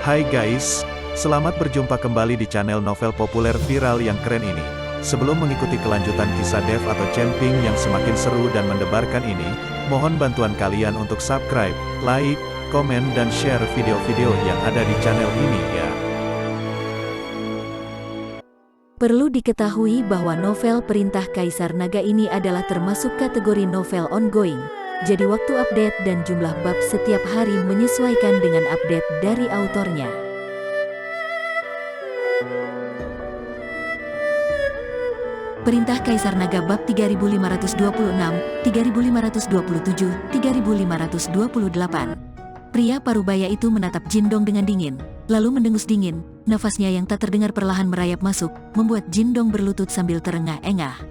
Hai guys, selamat berjumpa kembali di channel novel populer viral yang keren ini. Sebelum mengikuti kelanjutan kisah Dev atau Camping yang semakin seru dan mendebarkan ini, mohon bantuan kalian untuk subscribe, like, komen dan share video-video yang ada di channel ini ya. Perlu diketahui bahwa novel Perintah Kaisar Naga ini adalah termasuk kategori novel ongoing. Jadi waktu update dan jumlah bab setiap hari menyesuaikan dengan update dari autornya. Perintah Kaisar Naga bab 3526, 3527, 3528. Pria parubaya itu menatap Jindong dengan dingin, lalu mendengus dingin. Nafasnya yang tak terdengar perlahan merayap masuk, membuat Jindong berlutut sambil terengah-engah.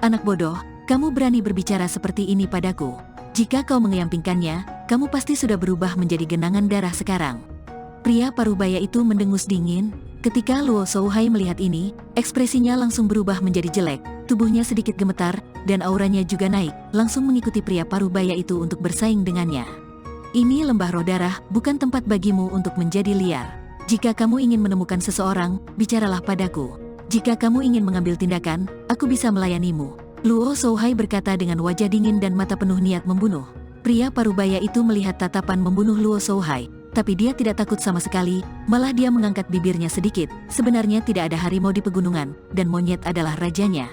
Anak bodoh, kamu berani berbicara seperti ini padaku. Jika kau mengeyampingkannya, kamu pasti sudah berubah menjadi genangan darah sekarang. Pria parubaya itu mendengus dingin. Ketika Luo Shouhai melihat ini, ekspresinya langsung berubah menjadi jelek, tubuhnya sedikit gemetar, dan auranya juga naik, langsung mengikuti pria parubaya itu untuk bersaing dengannya. Ini lembah roh darah, bukan tempat bagimu untuk menjadi liar. Jika kamu ingin menemukan seseorang, bicaralah padaku. Jika kamu ingin mengambil tindakan, aku bisa melayanimu. Luo Shouhai berkata dengan wajah dingin dan mata penuh niat membunuh. Pria parubaya itu melihat tatapan membunuh Luo Shouhai, tapi dia tidak takut sama sekali, malah dia mengangkat bibirnya sedikit. Sebenarnya tidak ada harimau di pegunungan, dan monyet adalah rajanya.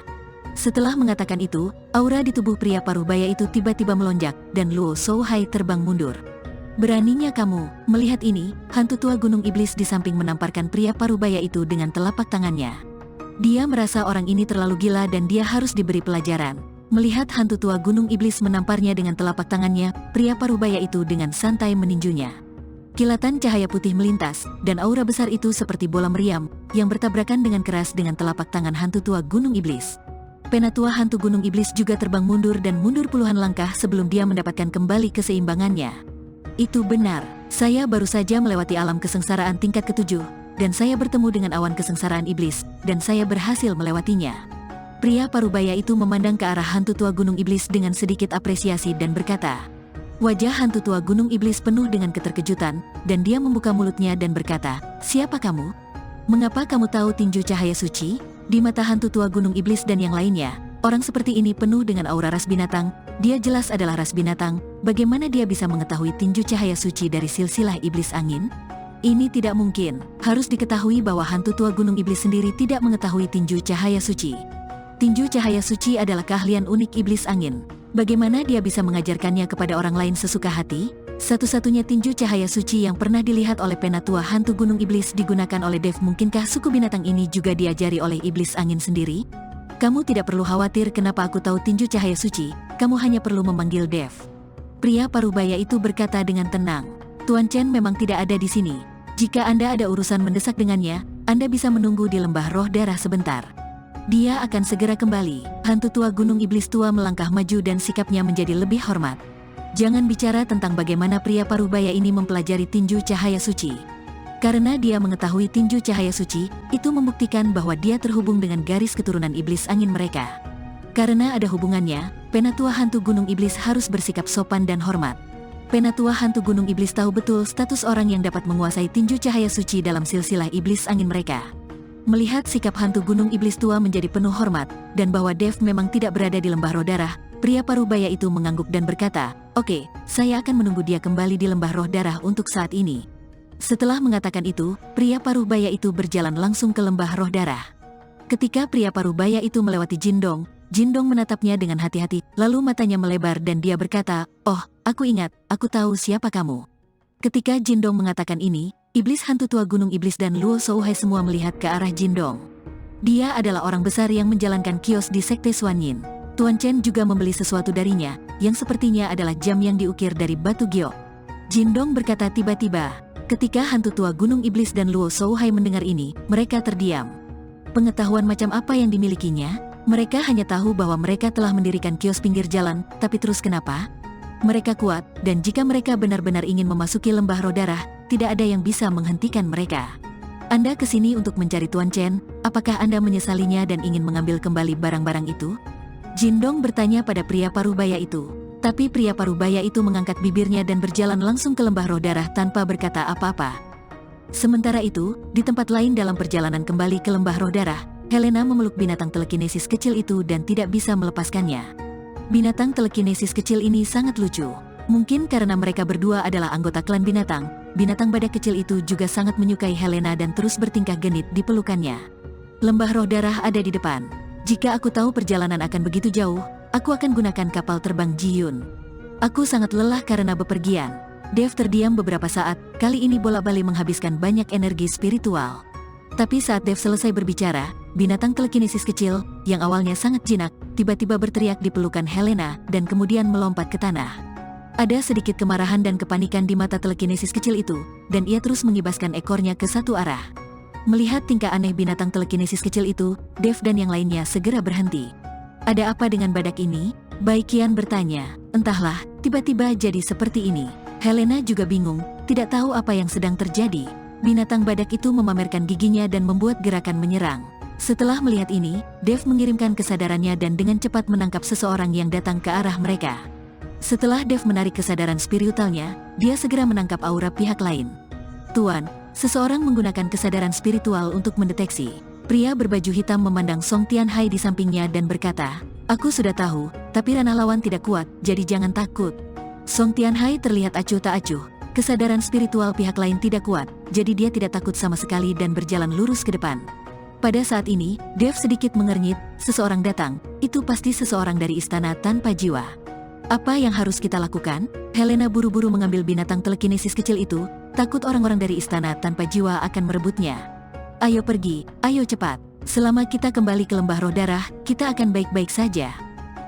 Setelah mengatakan itu, aura di tubuh pria parubaya itu tiba-tiba melonjak, dan Luo Shouhai terbang mundur. Beraninya kamu. Melihat ini, hantu tua gunung iblis di samping menamparkan pria parubaya itu dengan telapak tangannya. Dia merasa orang ini terlalu gila dan dia harus diberi pelajaran. Melihat hantu tua gunung iblis menamparnya dengan telapak tangannya, pria parubaya itu dengan santai meninjunya. Kilatan cahaya putih melintas, dan aura besar itu seperti bola meriam, yang bertabrakan dengan keras dengan telapak tangan hantu tua gunung iblis. Penatua hantu gunung iblis juga terbang mundur dan mundur puluhan langkah sebelum dia mendapatkan kembali keseimbangannya. Itu benar, saya baru saja melewati alam kesengsaraan tingkat ketujuh, dan saya bertemu dengan awan kesengsaraan iblis, dan saya berhasil melewatinya. Pria parubaya itu memandang ke arah hantu tua gunung iblis dengan sedikit apresiasi dan berkata. Wajah hantu tua gunung iblis penuh dengan keterkejutan, dan dia membuka mulutnya dan berkata, siapa kamu? Mengapa kamu tahu tinju cahaya suci? Di mata hantu tua gunung iblis dan yang lainnya, orang seperti ini penuh dengan aura ras binatang. Dia jelas adalah ras binatang. Bagaimana dia bisa mengetahui tinju cahaya suci dari silsilah iblis angin? Ini tidak mungkin. Harus diketahui bahwa hantu tua gunung iblis sendiri tidak mengetahui tinju cahaya suci. Tinju cahaya suci adalah keahlian unik iblis angin. Bagaimana dia bisa mengajarkannya kepada orang lain sesuka hati? Satu-satunya tinju cahaya suci yang pernah dilihat oleh penatua hantu gunung iblis digunakan oleh Dev. Mungkinkah suku binatang ini juga diajari oleh iblis angin sendiri? Kamu tidak perlu khawatir kenapa aku tahu tinju cahaya suci. Kamu hanya perlu memanggil Dev. Pria parubaya itu berkata dengan tenang. Tuan Chen memang tidak ada di sini. Jika Anda ada urusan mendesak dengannya, Anda bisa menunggu di lembah roh darah sebentar. Dia akan segera kembali. Hantu tua gunung iblis tua melangkah maju dan sikapnya menjadi lebih hormat. Jangan bicara tentang bagaimana pria parubaya ini mempelajari tinju cahaya suci. Karena dia mengetahui tinju cahaya suci, itu membuktikan bahwa dia terhubung dengan garis keturunan iblis angin mereka. Karena ada hubungannya, penatua hantu gunung iblis harus bersikap sopan dan hormat. Penatua hantu gunung iblis tahu betul status orang yang dapat menguasai tinju cahaya suci dalam silsilah iblis angin mereka. Melihat sikap hantu gunung iblis tua menjadi penuh hormat, dan bahwa Dev memang tidak berada di lembah roh darah, pria parubaya itu mengangguk dan berkata, oke, saya akan menunggu dia kembali di lembah roh darah untuk saat ini. Setelah mengatakan itu, pria parubaya itu berjalan langsung ke lembah roh darah. Ketika pria parubaya itu melewati Jindong, Jindong menatapnya dengan hati-hati, lalu matanya melebar dan dia berkata, oh, aku ingat, aku tahu siapa kamu. Ketika Jindong mengatakan ini, iblis hantu tua gunung iblis dan Luo Shouhai semua melihat ke arah Jindong. Dia adalah orang besar yang menjalankan kios di Sekte Xuanyin. Tuan Chen juga membeli sesuatu darinya, yang sepertinya adalah jam yang diukir dari batu giok. Jindong berkata tiba-tiba. Ketika hantu tua gunung iblis dan Luo Shouhai mendengar ini, mereka terdiam. Pengetahuan macam apa yang dimilikinya? Mereka hanya tahu bahwa mereka telah mendirikan kios pinggir jalan, tapi terus kenapa? Mereka kuat, dan jika mereka benar-benar ingin memasuki lembah roh darah, tidak ada yang bisa menghentikan mereka. Anda kesini untuk mencari Tuan Chen, apakah Anda menyesalinya dan ingin mengambil kembali barang-barang itu? Jindong bertanya pada pria parubaya itu. Tapi pria parubaya itu mengangkat bibirnya dan berjalan langsung ke lembah roh darah tanpa berkata apa-apa. Sementara itu, di tempat lain dalam perjalanan kembali ke lembah roh darah, Helena memeluk binatang telekinesis kecil itu dan tidak bisa melepaskannya. Binatang telekinesis kecil ini sangat lucu. Mungkin karena mereka berdua adalah anggota klan binatang badak kecil itu juga sangat menyukai Helena dan terus bertingkah genit di pelukannya. Lembah roh darah ada di depan. Jika aku tahu perjalanan akan begitu jauh, aku akan gunakan kapal terbang Ji-Yun. Aku sangat lelah karena bepergian. Dev terdiam beberapa saat, kali ini bolak-balik menghabiskan banyak energi spiritual. Tapi saat Dev selesai berbicara, binatang telekinesis kecil, yang awalnya sangat jinak, tiba-tiba berteriak di pelukan Helena dan kemudian melompat ke tanah. Ada sedikit kemarahan dan kepanikan di mata telekinesis kecil itu, dan ia terus mengibaskan ekornya ke satu arah. Melihat tingkah aneh binatang telekinesis kecil itu, Dev dan yang lainnya segera berhenti. Ada apa dengan badak ini? Baikian bertanya. Entahlah, tiba-tiba jadi seperti ini. Helena juga bingung, tidak tahu apa yang sedang terjadi. Binatang badak itu memamerkan giginya dan membuat gerakan menyerang. Setelah melihat ini, Dev mengirimkan kesadarannya dan dengan cepat menangkap seseorang yang datang ke arah mereka. Setelah Dev menarik kesadaran spiritualnya, dia segera menangkap aura pihak lain. Tuan, seseorang menggunakan kesadaran spiritual untuk mendeteksi. Pria berbaju hitam memandang Song Tianhai di sampingnya dan berkata, "Aku sudah tahu, tapi ranah lawan tidak kuat, jadi jangan takut." Song Tianhai terlihat acuh tak acuh. Kesadaran spiritual pihak lain tidak kuat, jadi dia tidak takut sama sekali dan berjalan lurus ke depan. Pada saat ini, Dev sedikit mengernyit, seseorang datang, itu pasti seseorang dari istana tanpa jiwa. Apa yang harus kita lakukan? Helena buru-buru mengambil binatang telekinesis kecil itu, takut orang-orang dari istana tanpa jiwa akan merebutnya. Ayo pergi, ayo cepat. Selama kita kembali ke lembah roh darah, kita akan baik-baik saja.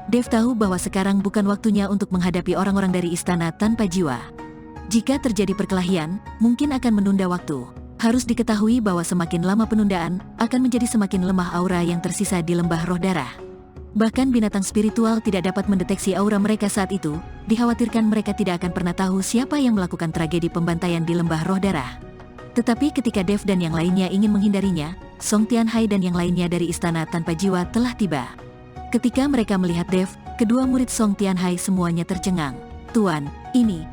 Dev tahu bahwa sekarang bukan waktunya untuk menghadapi orang-orang dari istana tanpa jiwa. Jika terjadi perkelahian, mungkin akan menunda waktu. Harus diketahui bahwa semakin lama penundaan, akan menjadi semakin lemah aura yang tersisa di lembah roh darah. Bahkan binatang spiritual tidak dapat mendeteksi aura mereka saat itu, dikhawatirkan mereka tidak akan pernah tahu siapa yang melakukan tragedi pembantaian di lembah roh darah. Tetapi ketika Dev dan yang lainnya ingin menghindarinya, Song Tianhai dan yang lainnya dari istana tanpa jiwa telah tiba. Ketika mereka melihat Dev, kedua murid Song Tianhai semuanya tercengang. "Tuan, ini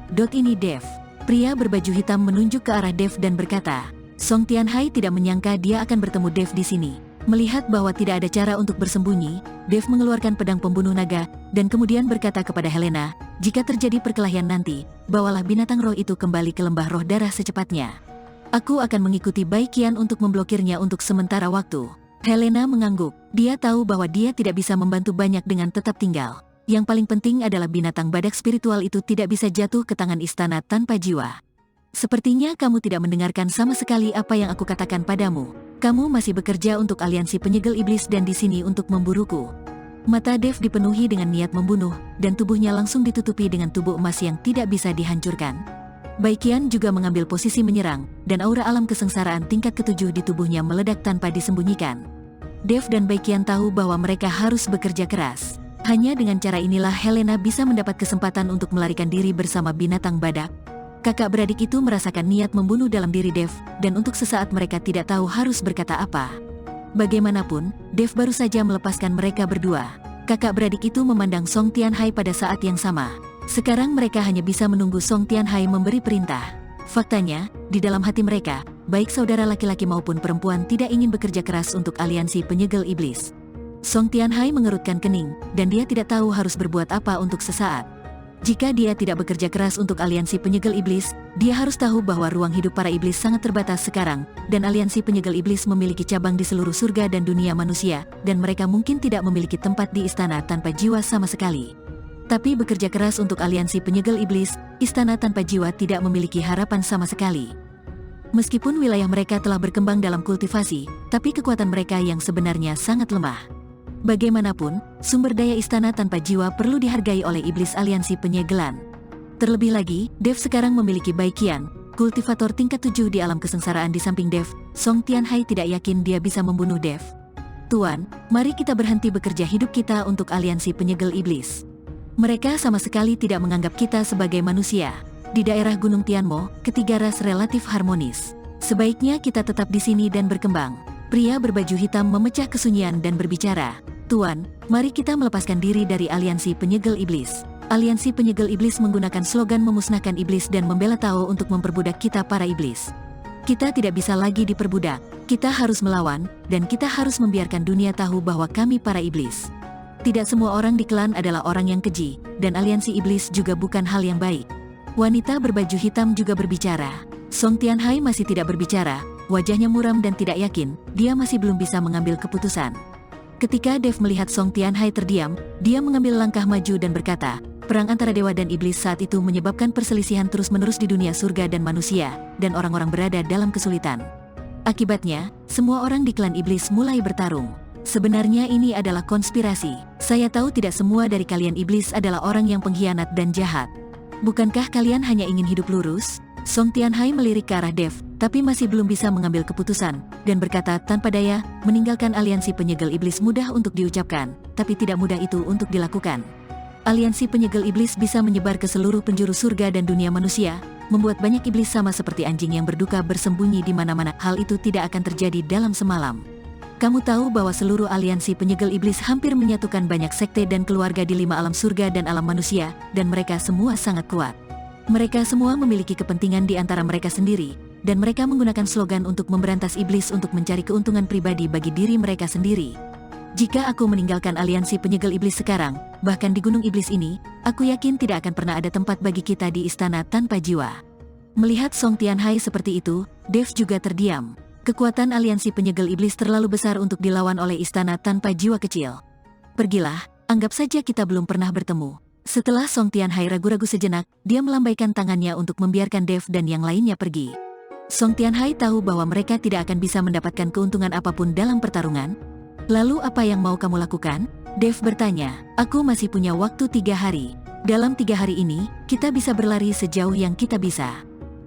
Dev." Pria berbaju hitam menunjuk ke arah Dev dan berkata, Song Tianhai tidak menyangka dia akan bertemu Dev di sini. Melihat bahwa tidak ada cara untuk bersembunyi, Dev mengeluarkan pedang pembunuh naga, dan kemudian berkata kepada Helena, "Jika terjadi perkelahian nanti, bawalah binatang roh itu kembali ke lembah roh darah secepatnya. Aku akan mengikuti Baikian untuk memblokirnya untuk sementara waktu." Helena mengangguk. Dia tahu bahwa dia tidak bisa membantu banyak dengan tetap tinggal. Yang paling penting adalah binatang badak spiritual itu tidak bisa jatuh ke tangan istana tanpa jiwa. "Sepertinya kamu tidak mendengarkan sama sekali apa yang aku katakan padamu. Kamu masih bekerja untuk aliansi penyegel iblis dan di sini untuk memburuku." Mata Dev dipenuhi dengan niat membunuh, dan tubuhnya langsung ditutupi dengan tubuh emas yang tidak bisa dihancurkan. Baikian juga mengambil posisi menyerang, dan aura alam kesengsaraan tingkat ke-7 di tubuhnya meledak tanpa disembunyikan. Dev dan Baikian tahu bahwa mereka harus bekerja keras. Hanya dengan cara inilah Helena bisa mendapat kesempatan untuk melarikan diri bersama binatang badak. Kakak beradik itu merasakan niat membunuh dalam diri Dev, dan untuk sesaat mereka tidak tahu harus berkata apa. Bagaimanapun, Dev baru saja melepaskan mereka berdua. Kakak beradik itu memandang Song Tianhai pada saat yang sama. Sekarang mereka hanya bisa menunggu Song Tianhai memberi perintah. Faktanya, di dalam hati mereka, baik saudara laki-laki maupun perempuan tidak ingin bekerja keras untuk aliansi penyegel iblis. Song Tianhai mengerutkan kening, dan dia tidak tahu harus berbuat apa untuk sesaat. Jika dia tidak bekerja keras untuk aliansi penyegel iblis, dia harus tahu bahwa ruang hidup para iblis sangat terbatas sekarang, dan aliansi penyegel iblis memiliki cabang di seluruh surga dan dunia manusia, dan mereka mungkin tidak memiliki tempat di istana tanpa jiwa sama sekali. Tapi bekerja keras untuk aliansi penyegel iblis, istana tanpa jiwa tidak memiliki harapan sama sekali. Meskipun wilayah mereka telah berkembang dalam kultivasi, tapi kekuatan mereka yang sebenarnya sangat lemah. Bagaimanapun, sumber daya istana tanpa jiwa perlu dihargai oleh iblis aliansi penyegelan. Terlebih lagi, Dev sekarang memiliki Baikian, kultivator tingkat 7 di alam kesengsaraan di samping Dev. Song Tianhai tidak yakin dia bisa membunuh Dev. "Tuan, mari kita berhenti bekerja hidup kita untuk aliansi penyegel iblis. Mereka sama sekali tidak menganggap kita sebagai manusia. Di daerah Gunung Tianmo, ketiga ras relatif harmonis. Sebaiknya kita tetap di sini dan berkembang." Pria berbaju hitam memecah kesunyian dan berbicara, "Tuan, mari kita melepaskan diri dari aliansi penyegel iblis." Aliansi penyegel iblis menggunakan slogan memusnahkan iblis dan membela Tao untuk memperbudak kita para iblis. Kita tidak bisa lagi diperbudak. Kita harus melawan, dan kita harus membiarkan dunia tahu bahwa kami para iblis. Tidak semua orang di klan adalah orang yang keji, dan aliansi iblis juga bukan hal yang baik. Wanita berbaju hitam juga berbicara. Song Tianhai masih tidak berbicara, wajahnya muram dan tidak yakin, dia masih belum bisa mengambil keputusan. Ketika Dev melihat Song Tianhai terdiam, dia mengambil langkah maju dan berkata, perang antara dewa dan iblis saat itu menyebabkan perselisihan terus-menerus di dunia surga dan manusia, dan orang-orang berada dalam kesulitan. Akibatnya, semua orang di klan iblis mulai bertarung. Sebenarnya ini adalah konspirasi. Saya tahu tidak semua dari kalian iblis adalah orang yang pengkhianat dan jahat. Bukankah kalian hanya ingin hidup lurus? Song Tianhai melirik ke arah Dev, tapi masih belum bisa mengambil keputusan, dan berkata tanpa daya, meninggalkan aliansi penyegel iblis mudah untuk diucapkan, tapi tidak mudah itu untuk dilakukan. Aliansi penyegel iblis bisa menyebar ke seluruh penjuru surga dan dunia manusia, membuat banyak iblis sama seperti anjing yang berduka bersembunyi di mana-mana. Hal itu tidak akan terjadi dalam semalam. Kamu tahu bahwa seluruh aliansi penyegel iblis hampir menyatukan banyak sekte dan keluarga di 5 alam surga dan alam manusia, dan mereka semua sangat kuat. Mereka semua memiliki kepentingan di antara mereka sendiri, dan mereka menggunakan slogan untuk memberantas iblis untuk mencari keuntungan pribadi bagi diri mereka sendiri. Jika aku meninggalkan aliansi penyegel iblis sekarang, bahkan di gunung iblis ini, aku yakin tidak akan pernah ada tempat bagi kita di istana tanpa jiwa. Melihat Song Tianhai seperti itu, Dev juga terdiam. Kekuatan aliansi penyegel iblis terlalu besar untuk dilawan oleh istana tanpa jiwa kecil. Pergilah, anggap saja kita belum pernah bertemu. Setelah Song Tianhai ragu-ragu sejenak, dia melambaikan tangannya untuk membiarkan Dev dan yang lainnya pergi. Song Tianhai tahu bahwa mereka tidak akan bisa mendapatkan keuntungan apapun dalam pertarungan. Lalu apa yang mau kamu lakukan? Dev bertanya, aku masih punya waktu 3 hari. Dalam 3 hari ini, kita bisa berlari sejauh yang kita bisa.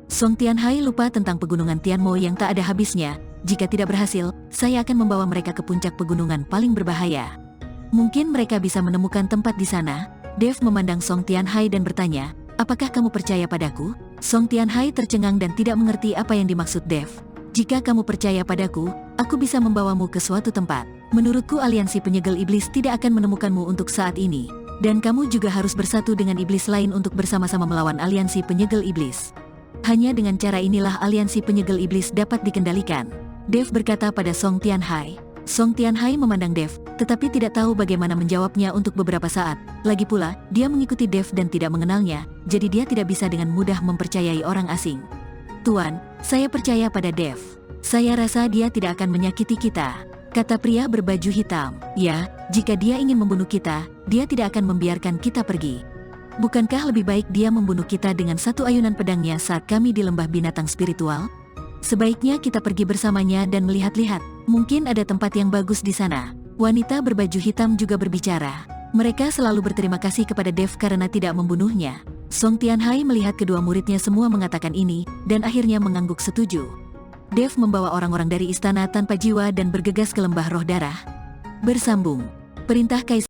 Song Tianhai lupa tentang pegunungan Tianmo yang tak ada habisnya. Jika tidak berhasil, saya akan membawa mereka ke puncak pegunungan paling berbahaya. Mungkin mereka bisa menemukan tempat di sana. Dev memandang Song Tianhai dan bertanya, apakah kamu percaya padaku? Song Tianhai tercengang dan tidak mengerti apa yang dimaksud Dev. Jika kamu percaya padaku, aku bisa membawamu ke suatu tempat. Menurutku aliansi penyegel iblis tidak akan menemukanmu untuk saat ini. Dan kamu juga harus bersatu dengan iblis lain untuk bersama-sama melawan aliansi penyegel iblis. Hanya dengan cara inilah aliansi penyegel iblis dapat dikendalikan. Dev berkata pada Song Tianhai. Song Tianhai memandang Dev, tetapi tidak tahu bagaimana menjawabnya untuk beberapa saat. Lagi pula, dia mengikuti Dev dan tidak mengenalnya, jadi dia tidak bisa dengan mudah mempercayai orang asing. Tuan, saya percaya pada Dev. Saya rasa dia tidak akan menyakiti kita, kata pria berbaju hitam. Ya, jika dia ingin membunuh kita, dia tidak akan membiarkan kita pergi. Bukankah lebih baik dia membunuh kita dengan satu ayunan pedangnya saat kami di lembah binatang spiritual? Sebaiknya kita pergi bersamanya dan melihat-lihat. Mungkin ada tempat yang bagus di sana. Wanita berbaju hitam juga berbicara. Mereka selalu berterima kasih kepada Dev karena tidak membunuhnya. Song Tianhai melihat kedua muridnya semua mengatakan ini, dan akhirnya mengangguk setuju. Dev membawa orang-orang dari istana tanpa jiwa dan bergegas ke lembah roh darah. Bersambung. Perintah Kaisar